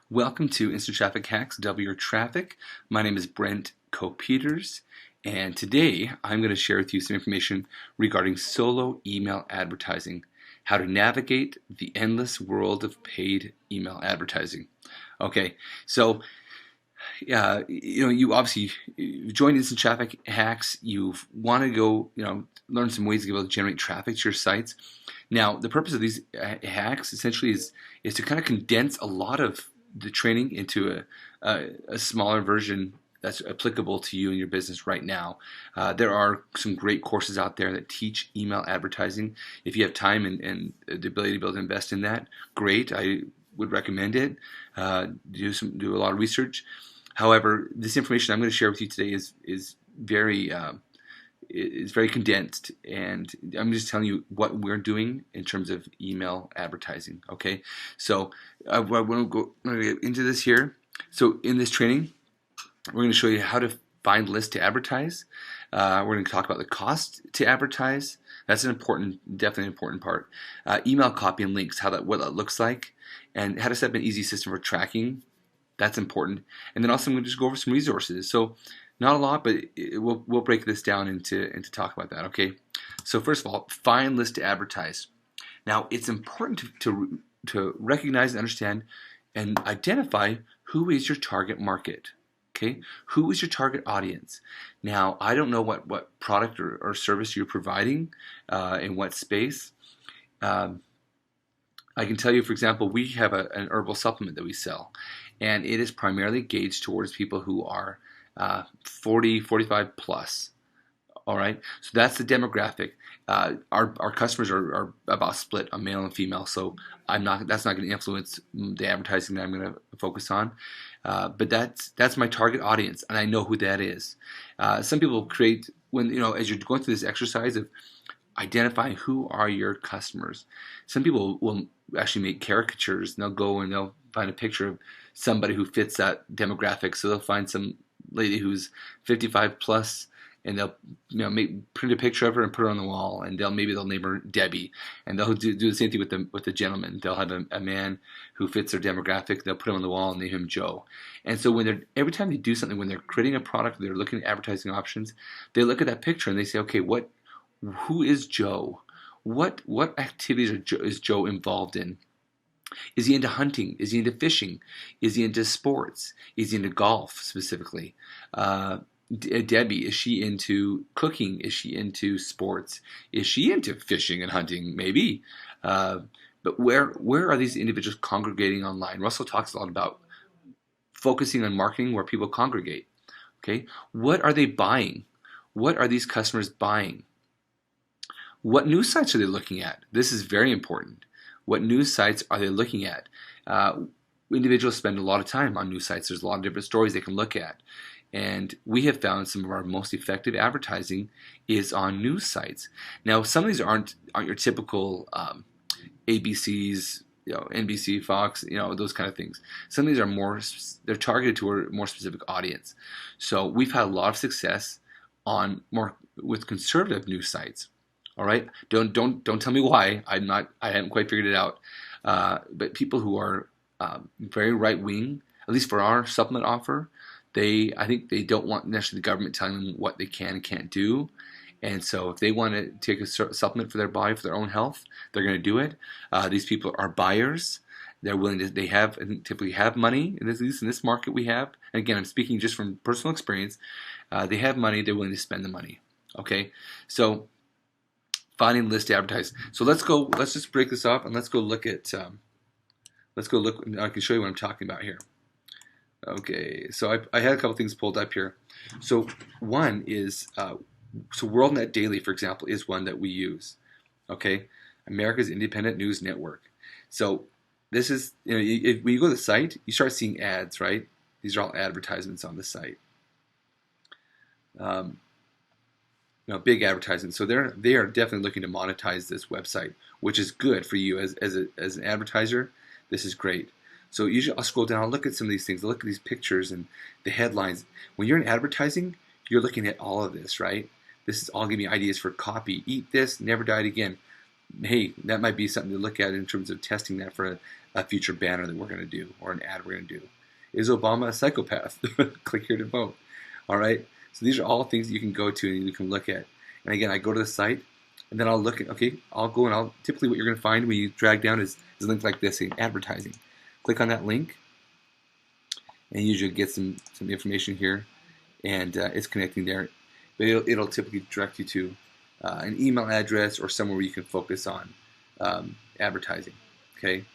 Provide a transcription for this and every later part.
Welcome to Instant Traffic Hacks, Double Your Traffic. My name is Brent Coe-Peters, and today I'm going to share with you some information regarding solo email advertising, how to navigate the endless world of paid email advertising. Okay, so you obviously joined Instant Traffic Hacks. You want to go, learn some ways to be able to generate traffic to your sites. Now, the purpose of these hacks essentially is to kind of condense a lot of the training into a smaller version that's applicable to you and your business right now. There are some great courses out there that teach email advertising. If you have time and the ability to be able to invest in that, great. I would recommend it. Do a lot of research. However, this information I'm going to share with you today is very condensed, and I'm just telling you what we're doing in terms of email advertising. Okay, so I want to get into this here. So in this training, we're going to show you how to find lists to advertise. We're going to talk about the cost to advertise. That's definitely an important part. Email copy and links, what that looks like, and how to set up an easy system for tracking. That's important. And then also I'm going to just go over some resources. So not a lot, but we'll break this down into talk about that. Okay. So first of all, find list to advertise. Now it's important to recognize and understand and identify who is your target market. Okay, who is your target audience? Now I don't know what product or service you're providing in what space. I can tell you, for example, we have an herbal supplement that we sell, and it is primarily gauged towards people who are 40, 45 plus. All right, so that's the demographic. Our customers are about split on male and female, so that's not going to influence the advertising that I'm going to focus on. But that's my target audience, and I know who that is. Some people create as you're going through this exercise of identifying who are your customers. Some people will actually make caricatures, and they'll go and they'll find a picture of somebody who fits that demographic. So they'll find some lady who's 55 plus, and they'll print a picture of her and put her on the wall, and maybe they'll name her Debbie, and they'll do the same thing with the gentleman. They'll have a man who fits their demographic. They'll put him on the wall and name him Joe. And so every time they do something, when they're creating a product, they're looking at advertising options, they look at that picture and they say, okay, who is Joe? What activities is Joe involved in? Is he into hunting? Is he into fishing? Is he into sports? Is he into golf specifically? Debbie, is she into cooking? Is she into sports? Is she into fishing and hunting? Maybe. But where are these individuals congregating online? Russell talks a lot about focusing on marketing where people congregate. Okay, what are they buying? What are these customers buying? What news sites are they looking at? This is very important. What news sites are they looking at? Individuals spend a lot of time on news sites. There's a lot of different stories they can look at. And we have found some of our most effective advertising is on news sites. Now, some of these aren't your typical ABCs, NBC, Fox, those kind of things. Some of these they're targeted to a more specific audience. So we've had a lot of success with conservative news sites. All right, don't tell me why. I haven't quite figured it out. But people who are very right wing, at least for our supplement offer, I think they don't want necessarily the government telling them what they can and can't do. And so if they want to take a supplement for their body, for their own health, they're going to do it. These people are buyers. They're willing to. They typically have money. At least in this market we have. And again, I'm speaking just from personal experience. They have money. They're willing to spend the money. Okay, so finding lists to advertise. So let's just break this up and let's go look. I can show you what I'm talking about here. Okay, so I had a couple things pulled up here. So one is, WorldNet Daily, for example, is one that we use. Okay, America's Independent News Network. So this is, when you go to the site, you start seeing ads, right? These are all advertisements on the site. Big advertisements. So they are definitely looking to monetize this website, which is good for you as an advertiser. This is great. So usually I'll scroll down, I'll look at some of these things, I'll look at these pictures and the headlines. When you're in advertising, you're looking at all of this, right? This is all giving me ideas for copy. Eat this, never diet again. hey, that might be something to look at in terms of testing that for a future banner that we're going to do or an ad we're going to do. Is Obama a psychopath? Click here to vote. All right. So these are all things that you can go to and you can look at. And again, I go to the site and then I'll look at, okay, I'll go and I'll, typically what you're going to find when you drag down is a link like this, saying advertising. Click on that link and usually get some information here, and it's connecting there. But it'll typically direct you to an email address or somewhere where you can focus on advertising. Okay.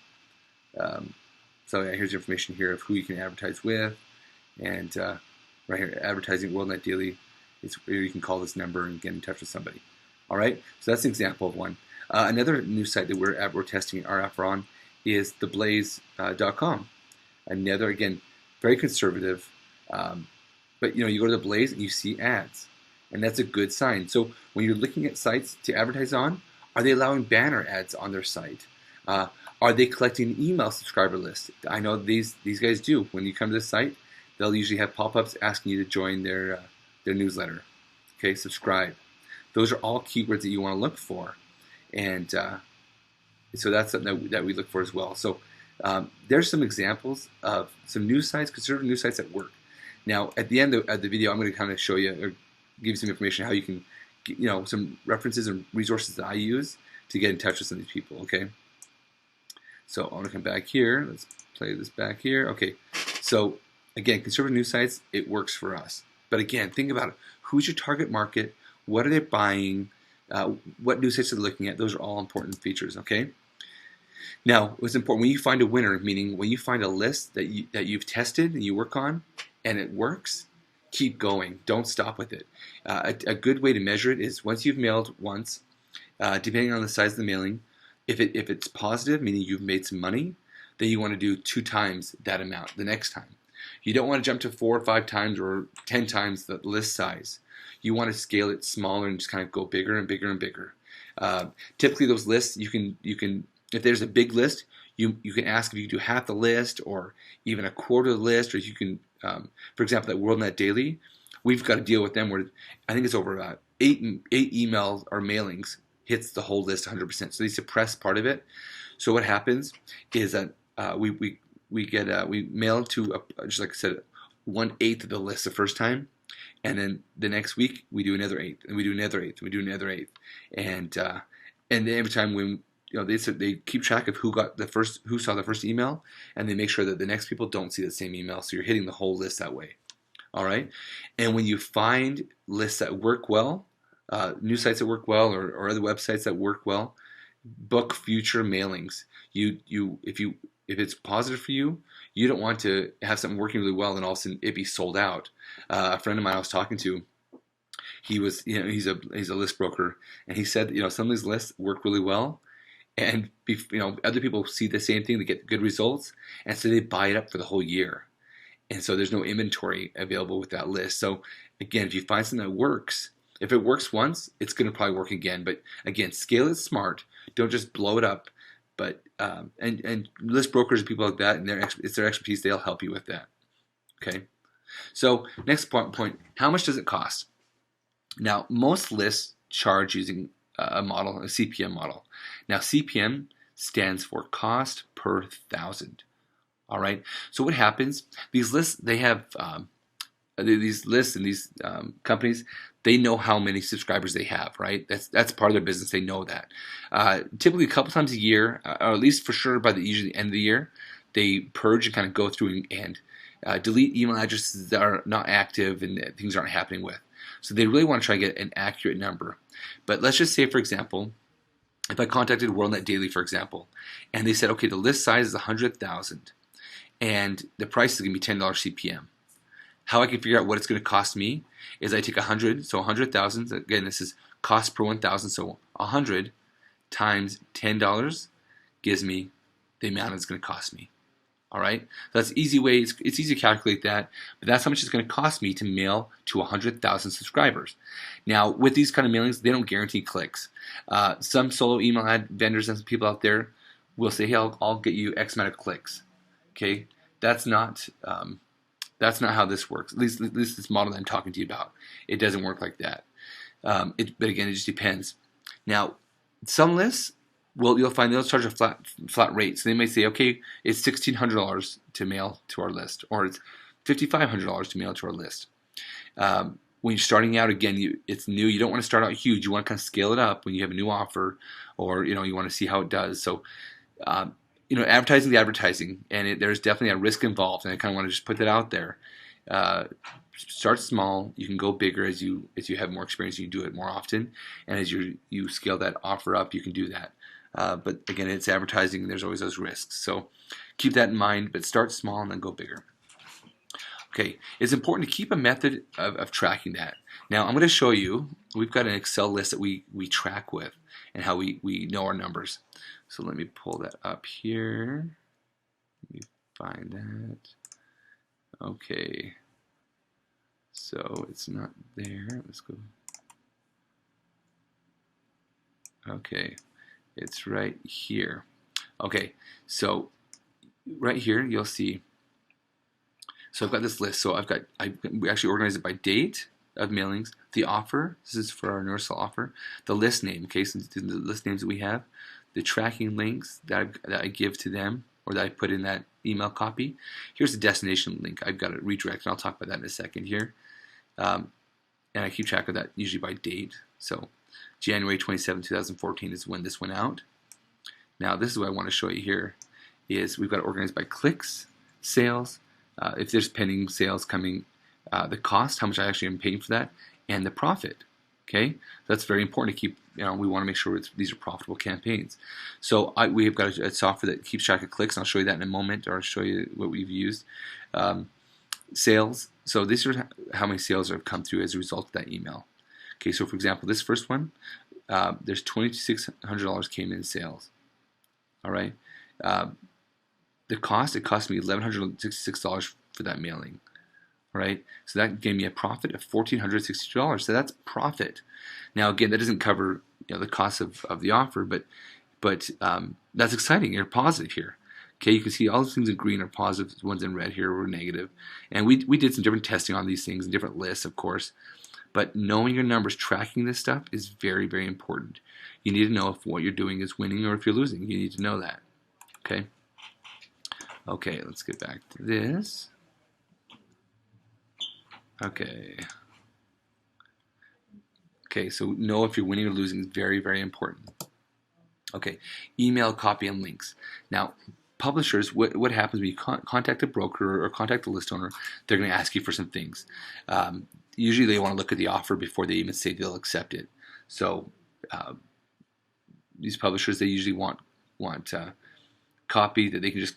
So yeah, here's information here of who you can advertise with, and right here, advertising WorldNet Daily. It's where you can call this number and get in touch with somebody. All right. So that's an example of one. Another news site that we're testing our offer on is theblaze.com. Another, again, very conservative, but you go to the Blaze and you see ads, and that's a good sign. So when you're looking at sites to advertise on, are they allowing banner ads on their site? Are they collecting an email subscriber list? I know these guys do. When you come to the site, they'll usually have pop-ups asking you to join their newsletter. Okay, subscribe. Those are all keywords that you want to look for, and so that's something that we look for as well. So there's some examples of some news sites, conservative news sites that work. Now, at the end of the video, I'm going to kind of show you or give you some information how you can, some references and resources that I use to get in touch with some of these people. Okay. So I want to come back here. Let's play this back here. Okay. So again, conservative news sites, it works for us. But again, think about it. Who's your target market? What are they buying? What news sites are they looking at? Those are all important features. Okay. Now, what's important when you find a winner, meaning when you find a list that you've tested and you work on, and it works, keep going. Don't stop with it. A good way to measure it is once you've mailed once, depending on the size of the mailing, if it's positive, meaning you've made some money, then you want to do 2 times that amount the next time. You don't want to jump to 4 or 5 times or 10 times the list size. You want to scale it smaller and just kind of go bigger and bigger and bigger. Typically, those lists you can if there's a big list, you can ask if you do half the list or even a quarter of the list, or you can, for example, at WorldNet Daily, we've got to deal with them where I think it's over 8 emails or mailings hits the whole list 100%. So they suppress part of it. So what happens is that we mail to just like I said, 1/8 of the list the first time, and then the next week we do another 1/8, and we do another 1/8, and we do another 1/8, and then every time when they keep track of who saw the first email, and they make sure that the next people don't see the same email. So you're hitting the whole list that way. All right. And when you find lists that work well, news sites that work well, or other websites that work well, book future mailings. If it's positive for you, you don't want to have something working really well and all of a sudden it be sold out. A friend of mine I was talking to, he's a list broker, and he said some of these lists work really well. And other people see the same thing, they get good results, and so they buy it up for the whole year. And so there's no inventory available with that list. So again, if you find something that works, if it works once, it's going to probably work again. But again, scale it smart. Don't just blow it up. But and list brokers and people like that, and it's their expertise. They'll help you with that. Okay. So next point: how much does it cost? Now, most lists charge using a CPM model. Now, CPM stands for cost per thousand. All right. So what happens? These lists, they have these lists and these companies. They know how many subscribers they have, right? That's part of their business. They know that. Typically, a couple times a year, or at least for sure by usually the end of the year, they purge and kind of go through and delete email addresses that are not active and that things aren't happening with. So they really want to try to get an accurate number. But let's just say, for example, if I contacted WorldNet Daily, for example, and they said, okay, the list size is 100,000, and the price is going to be $10 CPM. How I can figure out what it's going to cost me is I take 100, so 100,000. Again, this is cost per 1,000, so 100 times $10 gives me the amount it's going to cost me. All right, that's an easy way. It's easy to calculate that, but that's how much it's going to cost me to mail to 100,000 subscribers. Now, with these kind of mailings, they don't guarantee clicks. Some solo email ad vendors and some people out there will say, "Hey, I'll get you X amount of clicks." Okay, that's not how this works. At least this model that I'm talking to you about, it doesn't work like that. But again, it just depends. Now, some lists Well, you'll find they'll charge a flat rate. So they may say, okay, it's $1,600 to mail to our list, or it's $5,500 to mail to our list. When you're starting out, again, it's new. You don't want to start out huge. You want to kind of scale it up when you have a new offer, or you want to see how it does. So, advertising the advertising, and there's definitely a risk involved, and I kind of want to just put that out there. Uh, Start small. You can go bigger as you have more experience. You do it more often, and as you scale that offer up, you can do that. But again, it's advertising, and there's always those risks. So keep that in mind. But start small and then go bigger. Okay, it's important to keep a method of tracking that. Now I'm going to show you. We've got an Excel list that we track with, and how we know our numbers. So let me pull that up here. Let me find that. Okay. So it's not there. Let's go. Okay, it's right here. Okay, so right here you'll see. So I've got this list. So we actually organize it by date of mailings, the offer. This is for our universal offer. The list name, okay, so the list names that we have, the tracking links that I give to them, or that I put in that email copy. Here's the destination link. I've got it redirected. I'll talk about that in a second here. And I keep track of that usually by date. So January 27, 2014 is when this went out. Now this is what I want to show you here, is we've got it organized by clicks, sales, if there's pending sales coming, the cost, how much I actually am paying for that, and the profit. Okay, that's very important to keep. We want to make sure these are profitable campaigns. So we have got a software that keeps track of clicks. And I'll show you that in a moment, or I'll show you what we've used. Sales. So these are how many sales have come through as a result of that email. Okay, so for example, this first one, there's $2,600 came in sales. All right. The cost, it cost me $1,166 for that mailing. All right. So that gave me a profit of $1,462. So that's profit. Now again, that doesn't cover the cost of the offer, but that's exciting. You're positive here. Okay, you can see all those things in green are positive, the ones in red here were negative. And we did some different testing on these things, and different lists, of course. But knowing your numbers, tracking this stuff is very, very important. You need to know if what you're doing is winning or if you're losing. You need to know that. Okay? Okay, let's get back to this. Okay. Okay, so know if you're winning or losing is very, very important. Okay, email, copy, and links. Now, publishers, what happens when you contact a broker or contact a list owner, they're going to ask you for some things. Usually they want to look at the offer before they even say they'll accept it. So these publishers, they usually want copy that they can just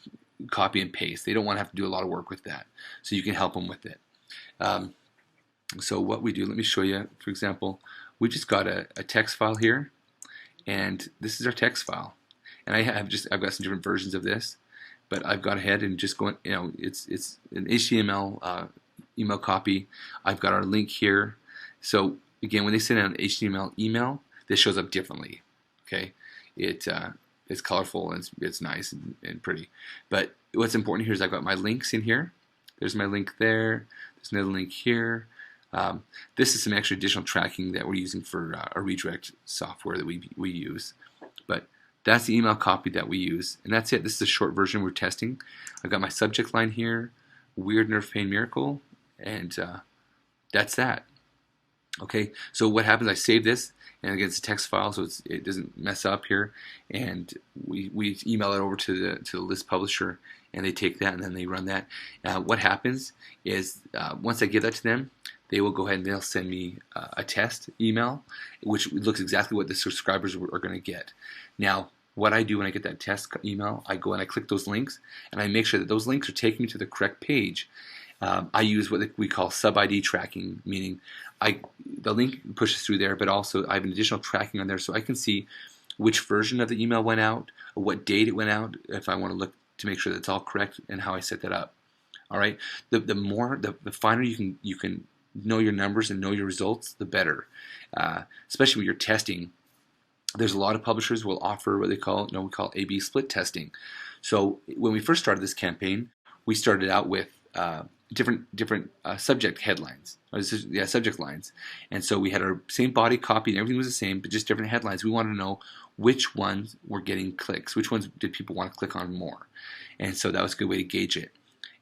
copy and paste. They don't want to have to do a lot of work with that. So you can help them with it. So what we do, let me show you. For example, we just got a text file here, and this is our text file. And I've got some different versions of this, but I've gone ahead and just going, it's an HTML email copy. I've got our link here. So again, when they send out an HTML email, this shows up differently. Okay, it's colorful and it's nice and pretty. But what's important here is I've got my links in here. There's my link there. There's another link here. This is some extra additional tracking that we're using for a redirect software that we use. But that's the email copy that we use, and that's it. This is a short version we're testing. I've got my subject line here, weird nerve pain miracle, and that's that. Okay, so what happens, I save this, and again, it's a text file, so it doesn't mess up here, and we email it over to the list publisher, and they take that and then they run that. What happens is once I give that to them, they will go ahead and they'll send me a test email, which looks exactly what the subscribers are going to get. Now, what I do when I get that test email, I go and I click those links, and I make sure that those links are taking me to the correct page. I use what we call sub-ID tracking, meaning the link pushes through there, but also I have an additional tracking on there, so I can see which version of the email went out, or what date it went out, if I want to look to make sure that it's all correct, and how I set that up. All right, the finer you can know your numbers and know your results, the better. Especially when you're testing. There's a lot of publishers who will offer what we call A/B split testing. So when we first started this campaign, we started out with different subject headlines, subject lines, and so we had our same body copy and everything was the same, but just different headlines. We wanted to know which ones were getting clicks, which ones did people want to click on more, and so that was a good way to gauge it.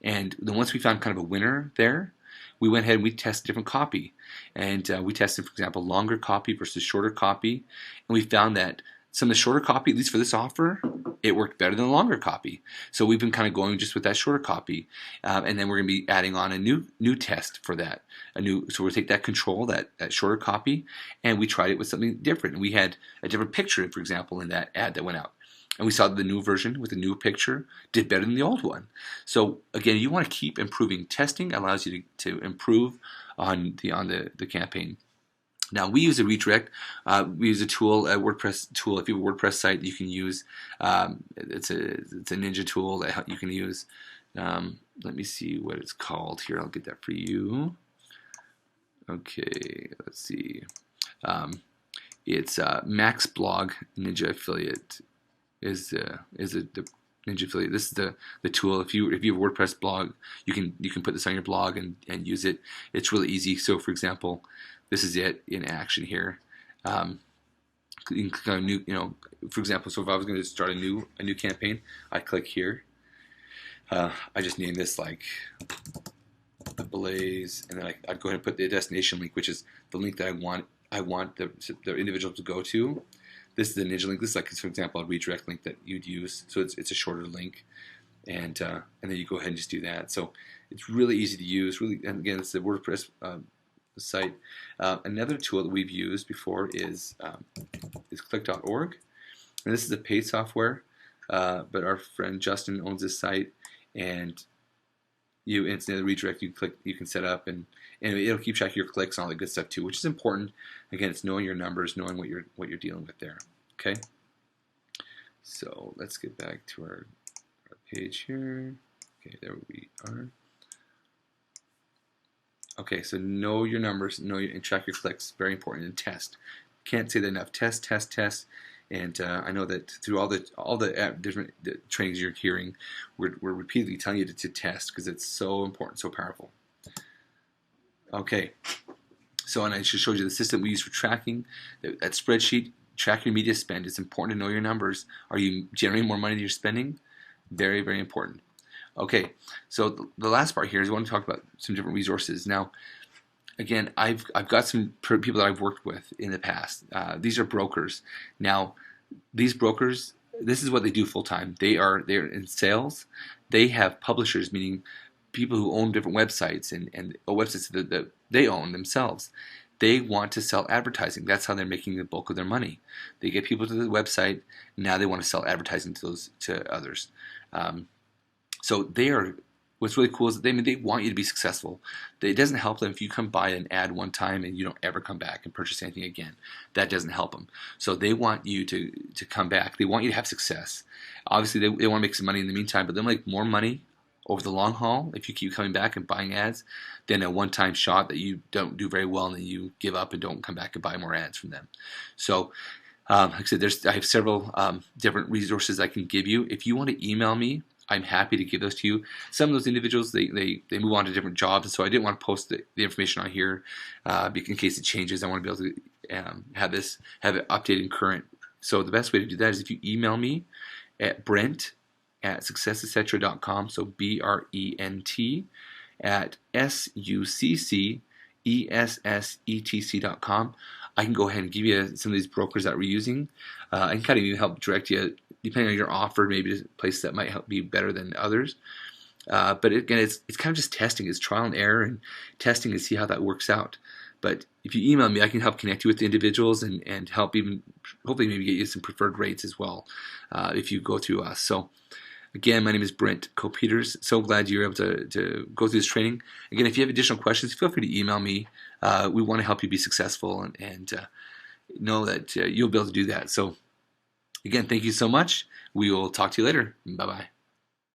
And then once we found kind of a winner there, we went ahead and we tested different copy, and we tested, for example, longer copy versus shorter copy, and we found that some of the shorter copy, at least for this offer, it worked better than the longer copy. So we've been kind of going just with that shorter copy, and then we're going to be adding on a new test for that. So we'll take that control, that shorter copy, and we tried it with something different. And we had a different picture, for example, in that ad that went out. And we saw the new version with the new picture did better than the old one. So again, you want to keep improving. Testing allows you to improve on the campaign. Now we use a redirect. We use a tool, a WordPress tool. If you have a WordPress site, you can use. It's a Ninja tool that you can use. Let me see what it's called here. I'll get that for you. Okay, let's see. It's MaxBlog Ninja Affiliate is the Ninja Affiliate. This is the tool. If you have a WordPress blog, you can put this on your blog and use it. It's really easy. So for example, this is it in action here. You can click on new, for example, so if I was going to start a new campaign, I click here. I just name this like the Blaze, and then I'd go ahead and put the destination link, which is the link that I want the individual to go to. This is the Ninja link. This is like, for example, a redirect link that you'd use. So it's a shorter link, and then you go ahead and just do that. So it's really easy to use. Really, and again, it's the WordPress site. Another tool that we've used before is Click.org, and this is a paid software. But our friend Justin owns this site, and it's the redirect you can set up, and it'll keep track of your clicks and all that good stuff too, which is important. Again, it's knowing your numbers, knowing what you're dealing with there. Okay. So let's get back to our page here. Okay, there we are. Okay, so know your numbers, and track your clicks. Very important. And test. Can't say that enough. Test, test, test. And I know that through all the different trainings you're hearing, we're repeatedly telling you to test, because it's so important, so powerful. Okay, so and I just showed you the system we use for tracking. That spreadsheet, track your media spend. It's important to know your numbers. Are you generating more money than you're spending? Very, very important. Okay, so the last part here is I want to talk about some different resources. Now, again, I've got some people that I've worked with in the past. These are brokers. Now, these brokers, this is what they do full time. They're in sales. They have publishers, meaning people who own different websites and websites that they own themselves. They want to sell advertising. That's how they're making the bulk of their money. They get people to the website. Now they want to sell advertising to others. So what's really cool is that they want you to be successful. It doesn't help them if you come buy an ad one time and you don't ever come back and purchase anything again. That doesn't help them. So they want you to come back. They want you to have success. Obviously, they want to make some money in the meantime, but they'll make more money over the long haul if you keep coming back and buying ads than a one-time shot that you don't do very well and then you give up and don't come back and buy more ads from them. So like I said, I have several different resources I can give you. If you want to email me, I'm happy to give those to you. Some of those individuals, they move on to different jobs, and so I didn't want to post the information on here in case it changes. I want to be able to have it updated and current. So the best way to do that is if you email me at Brent@successetcetera.com. So BRENT at SUCCESSETC.com. I can go ahead and give you some of these brokers that we're using. I can kind of even help direct you, depending on your offer, maybe to places that might help be better than others. But again, it's kind of just testing. It's trial and error and testing to see how that works out. But if you email me, I can help connect you with the individuals and help even hopefully maybe get you some preferred rates as well if you go through us. So again, my name is Brent Coe-Peters. So glad you're able to go through this training. Again, if you have additional questions, feel free to email me. We want to help you be successful and know that you'll be able to do that. So again, thank you so much. We will talk to you later. Bye-bye.